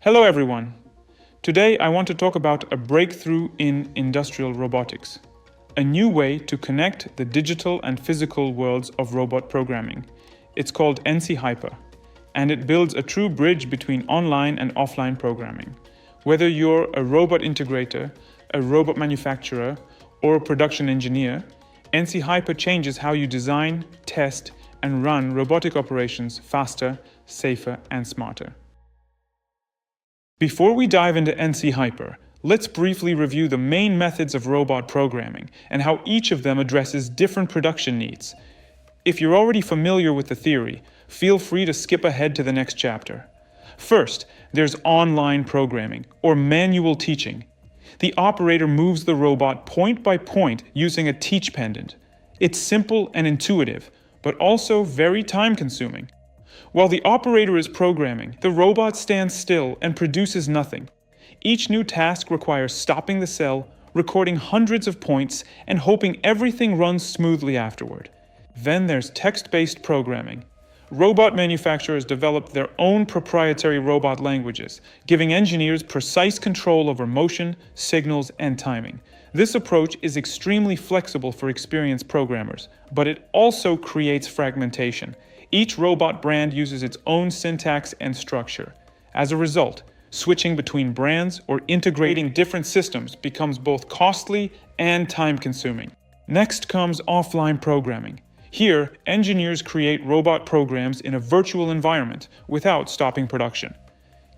Hello everyone. Today I want to talk about a breakthrough in industrial robotics. A new way to connect the digital and physical worlds of robot programming. It's called ENCY Hyper, and it builds a true bridge between online and offline programming. Whether you're a robot integrator, a robot manufacturer, or a production engineer, ENCY Hyper changes how you design, test, and run robotic operations faster, safer, and smarter. Before we dive into ENCY Hyper, let's briefly review the main methods of robot programming and how each of them addresses different production needs. If you're already familiar with the theory, feel free to skip ahead to the next chapter. First, there's online programming, or manual teaching. The operator moves the robot point by point using a teach pendant. It's simple and intuitive, but also very time-consuming. While the operator is programming, the robot stands still and produces nothing. Each new task requires stopping the cell, recording hundreds of points, and hoping everything runs smoothly afterward. Then there's text-based programming. Robot manufacturers developed their own proprietary robot languages, giving engineers precise control over motion, signals, and timing. This approach is extremely flexible for experienced programmers, but it also creates fragmentation. Each robot brand uses its own syntax and structure. As a result, switching between brands or integrating different systems becomes both costly and time-consuming. Next comes offline programming. Here, engineers create robot programs in a virtual environment without stopping production.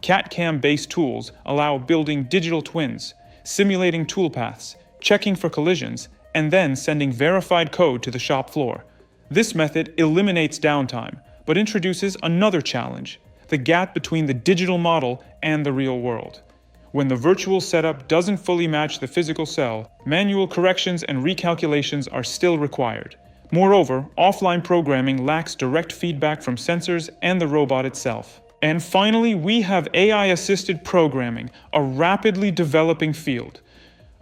CAD/CAM-based tools allow building digital twins, simulating toolpaths, checking for collisions, and then sending verified code to the shop floor. This method eliminates downtime, but introduces another challenge: the gap between the digital model and the real world. When the virtual setup doesn't fully match the physical cell, manual corrections and recalculations are still required. Moreover, offline programming lacks direct feedback from sensors and the robot itself. And finally, we have AI-assisted programming, a rapidly developing field.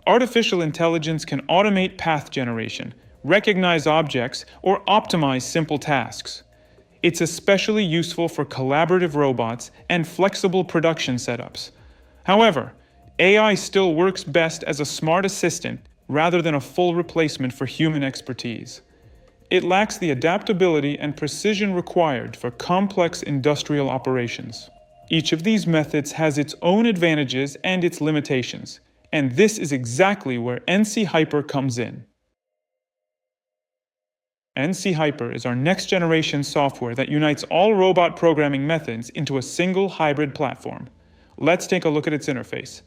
Artificial intelligence can automate path generation, recognize objects, or optimize simple tasks. It's especially useful for collaborative robots and flexible production setups. However, AI still works best as a smart assistant rather than a full replacement for human expertise. It lacks the adaptability and precision required for complex industrial operations. Each of these methods has its own advantages and its limitations, and this is exactly where ENCY Hyper comes in. ENCY Hyper is our next-generation software that unites all robot programming methods into a single hybrid platform. Let's take a look at its interface.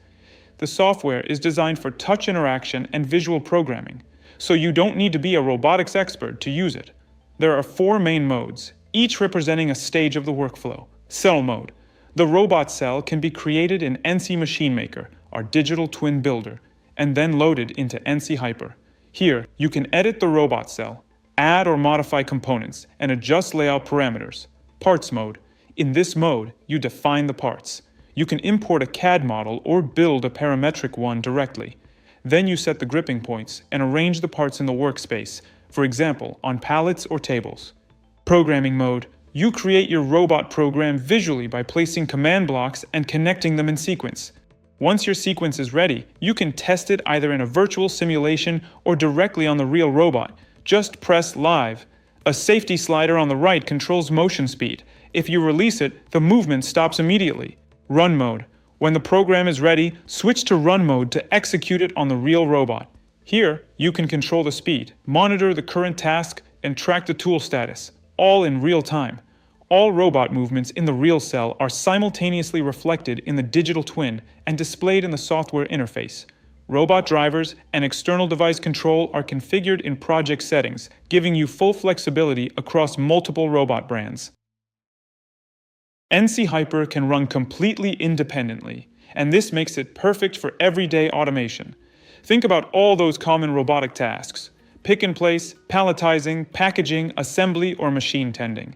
The software is designed for touch interaction and visual programming, so you don't need to be a robotics expert to use it. There are 4 main modes, each representing a stage of the workflow. Cell mode. The robot cell can be created in ENCY Machine Maker, our digital twin builder, and then loaded into ENCY Hyper. Here, you can edit the robot cell, add or modify components, and adjust layout parameters. Parts mode. In this mode, you define the parts. You can import a CAD model or build a parametric one directly. Then you set the gripping points and arrange the parts in the workspace, for example, on pallets or tables. Programming mode. You create your robot program visually by placing command blocks and connecting them in sequence. Once your sequence is ready, you can test it either in a virtual simulation or directly on the real robot. Just press Live. A safety slider on the right controls motion speed. If you release it, the movement stops immediately. Run mode. When the program is ready, switch to run mode to execute it on the real robot. Here, you can control the speed, monitor the current task, and track the tool status, all in real time. All robot movements in the real cell are simultaneously reflected in the digital twin and displayed in the software interface. Robot drivers and external device control are configured in project settings, giving you full flexibility across multiple robot brands. ENCY Hyper can run completely independently, and this makes it perfect for everyday automation. Think about all those common robotic tasks: pick and place, palletizing, packaging, assembly, or machine tending.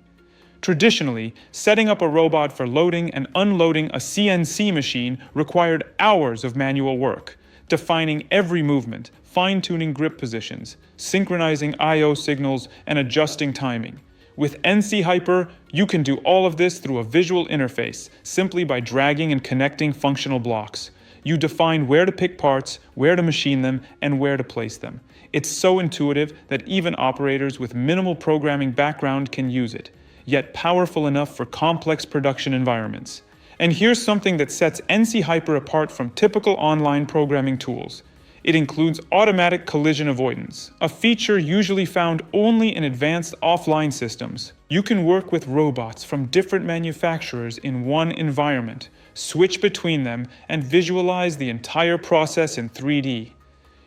Traditionally, setting up a robot for loading and unloading a CNC machine required hours of manual work, defining every movement, fine-tuning grip positions, synchronizing I/O signals, and adjusting timing. With ENCY Hyper, you can do all of this through a visual interface, simply by dragging and connecting functional blocks. You define where to pick parts, where to machine them, and where to place them. It's so intuitive that even operators with minimal programming background can use it, yet powerful enough for complex production environments. And here's something that sets ENCY Hyper apart from typical online programming tools. It includes automatic collision avoidance, a feature usually found only in advanced offline systems. You can work with robots from different manufacturers in one environment, switch between them, and visualize the entire process in 3D.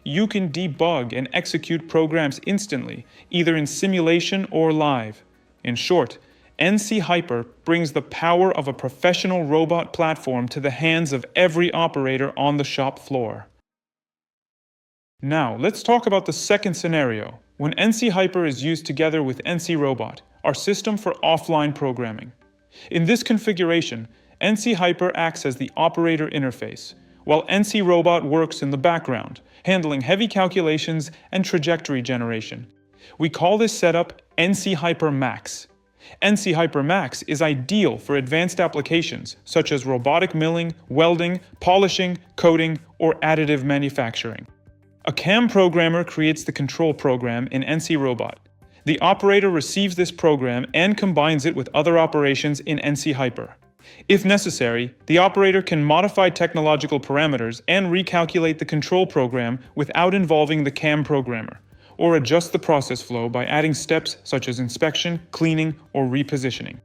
You can debug and execute programs instantly, either in simulation or live. In short, ENCY Hyper brings the power of a professional robot platform to the hands of every operator on the shop floor. Now, let's talk about the second scenario, when ENCY Hyper is used together with ENCY Robot, our system for offline programming. In this configuration, ENCY Hyper acts as the operator interface, while ENCY Robot works in the background, handling heavy calculations and trajectory generation. We call this setup ENCY Hyper Max. ENCY Hyper Max is ideal for advanced applications such as robotic milling, welding, polishing, coating, or additive manufacturing. A CAM programmer creates the control program in ENCY Robot. The operator receives this program and combines it with other operations in ENCY Hyper. If necessary, the operator can modify technological parameters and recalculate the control program without involving the CAM programmer, or adjust the process flow by adding steps such as inspection, cleaning, or repositioning.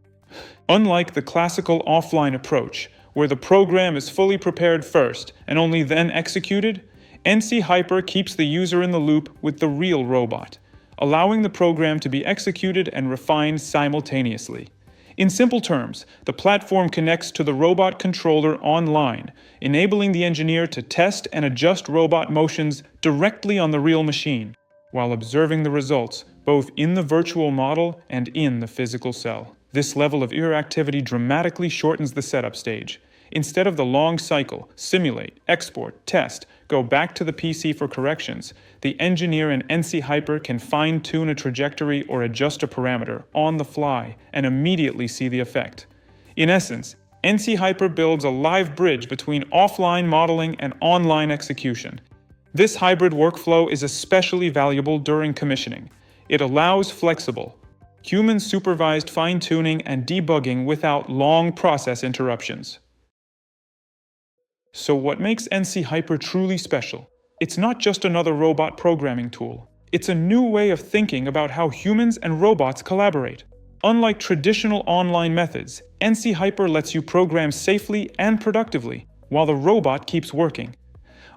Unlike the classical offline approach, where the program is fully prepared first and only then executed, ENCY Hyper keeps the user in the loop with the real robot, allowing the program to be executed and refined simultaneously. In simple terms, the platform connects to the robot controller online, enabling the engineer to test and adjust robot motions directly on the real machine, while observing the results both in the virtual model and in the physical cell. This level of interactivity dramatically shortens the setup stage. Instead of the long cycle, simulate, export, test, go back to the PC for corrections, the engineer in ENCY Hyper can fine-tune a trajectory or adjust a parameter on the fly and immediately see the effect. In essence, ENCY Hyper builds a live bridge between offline modeling and online execution. This hybrid workflow is especially valuable during commissioning. It allows flexible, human-supervised fine-tuning and debugging without long process interruptions. So what makes ENCY Hyper truly special? It's not just another robot programming tool. It's a new way of thinking about how humans and robots collaborate. Unlike traditional online methods, ENCY Hyper lets you program safely and productively, while the robot keeps working.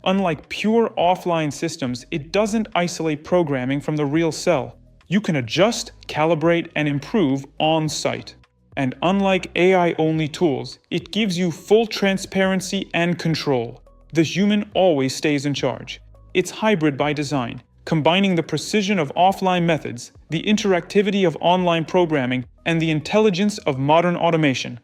Unlike pure offline systems, it doesn't isolate programming from the real cell. You can adjust, calibrate, and improve on-site. And unlike AI-only tools, it gives you full transparency and control. The human always stays in charge. It's hybrid by design, combining the precision of offline methods, the interactivity of online programming, and the intelligence of modern automation.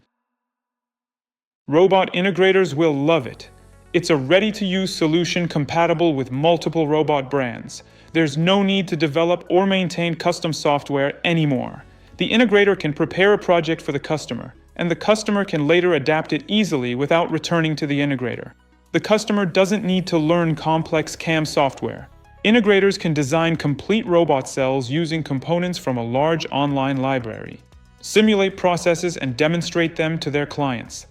Robot integrators will love it. It's a ready-to-use solution compatible with multiple robot brands. There's no need to develop or maintain custom software anymore. The integrator can prepare a project for the customer, and the customer can later adapt it easily without returning to the integrator. The customer doesn't need to learn complex CAM software. Integrators can design complete robot cells using components from a large online library, simulate processes and demonstrate them to their clients.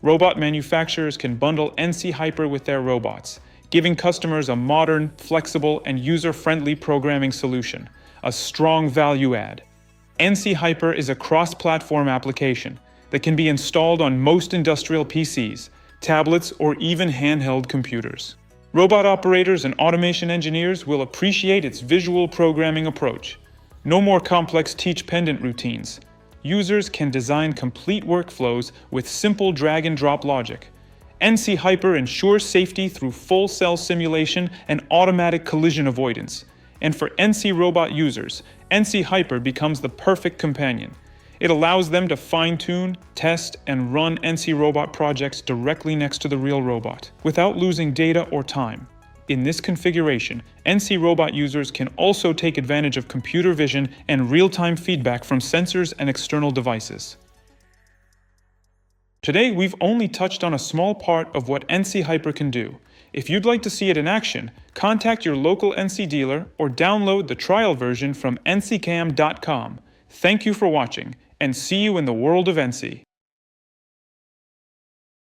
Robot manufacturers can bundle ENCY Hyper with their robots, giving customers a modern, flexible, and user-friendly programming solution, a strong value add. ENCY Hyper is a cross-platform application that can be installed on most industrial PCs, tablets, or even handheld computers. Robot operators and automation engineers will appreciate its visual programming approach. No more complex teach-pendant routines. Users can design complete workflows with simple drag-and-drop logic. ENCY Hyper ensures safety through full cell simulation and automatic collision avoidance. And for ENCY Robot users, ENCY Hyper becomes the perfect companion. It allows them to fine-tune, test, and run ENCY Robot projects directly next to the real robot, without losing data or time. In this configuration, ENCY Robot users can also take advantage of computer vision and real-time feedback from sensors and external devices. Today, we've only touched on a small part of what ENCY Hyper can do. If you'd like to see it in action, contact your local ENCY dealer or download the trial version from encycam.com. Thank you for watching, and see you in the world of ENCY.